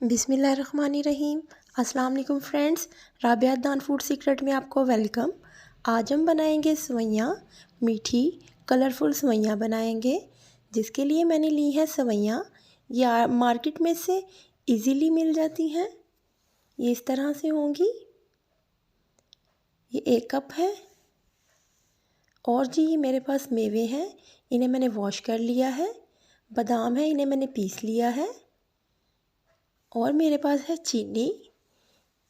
बिस्मिल्लाहिर्रहमानिर्रहीम। अस्सलाम वालेकुम फ्रेंड्स, राबिया दान फूड सीक्रेट में आपको वेलकम। आज हम बनाएंगे सेवइयाँ, मीठी कलरफुल सेवइयाँ बनाएंगे। जिसके लिए मैंने ली है सेवइयाँ, या मार्केट में से इजीली मिल जाती हैं। ये इस तरह से होंगी। ये 1 कप है। और जी ये मेरे पास मेवे हैं, इन्हें मैंने वॉश कर लिया है। बादाम है, इन्हें मैंने पीस लिया है। और मेरे पास है चीनी।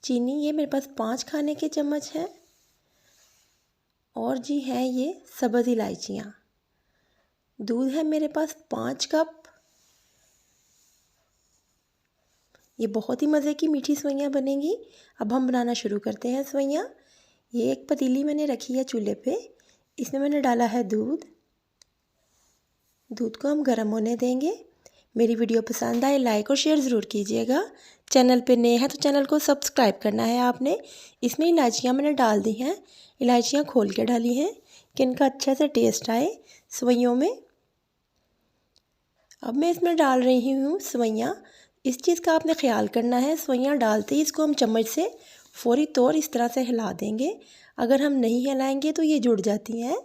ये मेरे पास 5 खाने के चम्मच है। और जी है ये सब्ज़ इलायचियाँ। दूध है मेरे पास 5 कप। ये बहुत ही मज़े की मीठी सेवइयाँ बनेंगी। अब हम बनाना शुरू करते हैं सेवइयाँ। ये एक पतीली मैंने रखी है चूल्हे पे। इसमें मैंने डाला है दूध को हम गर्म होने देंगे। मेरी वीडियो पसंद आए लाइक और शेयर ज़रूर कीजिएगा। चैनल पे नए हैं तो चैनल को सब्सक्राइब करना है आपने। इसमें इलायचियाँ मैंने डाल दी हैं। इलायचियाँ खोल के डाली हैं कि इनका अच्छे से टेस्ट आए सेवइयों में। अब मैं इसमें डाल रही हूँ सेवइयाँ। इस चीज़ का आपने ख्याल करना है, सेवइयाँ डालते ही इसको हम चम्मच से फ़ौरी तौर इस तरह से हिला देंगे। अगर हम नहीं हिलाएंगे तो ये जुड़ जाती हैं।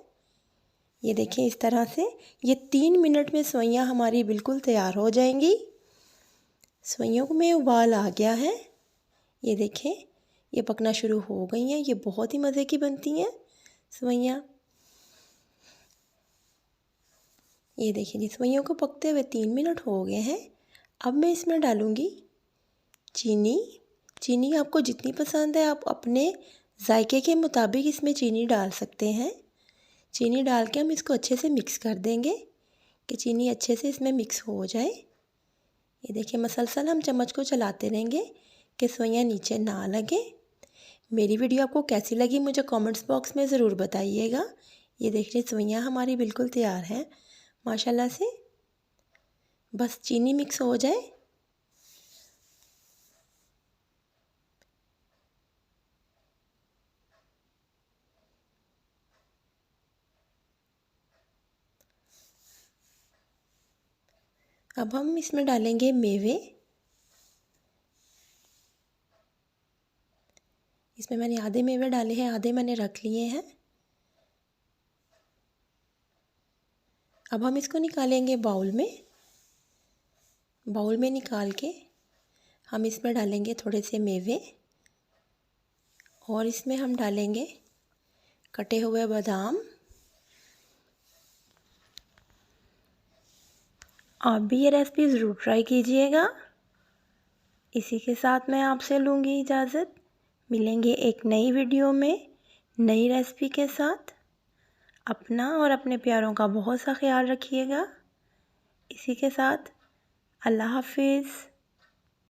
ये देखें इस तरह से। ये 3 मिनट में सेवइयाँ हमारी बिल्कुल तैयार हो जाएंगी। सेवइयों में उबाल आ गया है। ये देखें ये पकना शुरू हो गई हैं। ये बहुत ही मज़े की बनती हैं सेवइयाँ। ये देखिए जी सेवइयों को पकते हुए 3 मिनट हो गए हैं। अब मैं इसमें डालूँगी चीनी आपको जितनी पसंद है आप अपने जायके के मुताबिक इसमें चीनी डाल सकते हैं। चीनी डाल के हम इसको अच्छे से मिक्स कर देंगे कि चीनी अच्छे से इसमें मिक्स हो जाए। ये देखिए मसलसल हम चम्मच को चलाते रहेंगे कि सेवइयाँ नीचे ना लगे। मेरी वीडियो आपको कैसी लगी मुझे कमेंट्स बॉक्स में ज़रूर बताइएगा। ये देखिए सेवइयाँ हमारी बिल्कुल तैयार हैं माशाल्लाह से। बस चीनी मिक्स हो जाए। अब हम इसमें डालेंगे मेवे। इसमें मैंने आधे मेवे डाले हैं, आधे मैंने रख लिए हैं। अब हम इसको निकालेंगे बाउल में निकाल के हम इसमें डालेंगे थोड़े से मेवे। और इसमें हम डालेंगे कटे हुए बादाम। आप भी ये रेसिपी ज़रूर ट्राई कीजिएगा। इसी के साथ मैं आपसे लूँगी इजाज़त। मिलेंगे एक नई वीडियो में नई रेसिपी के साथ। अपना और अपने प्यारों का बहुत सा ख्याल रखिएगा। इसी के साथ अल्लाह हाफिज़।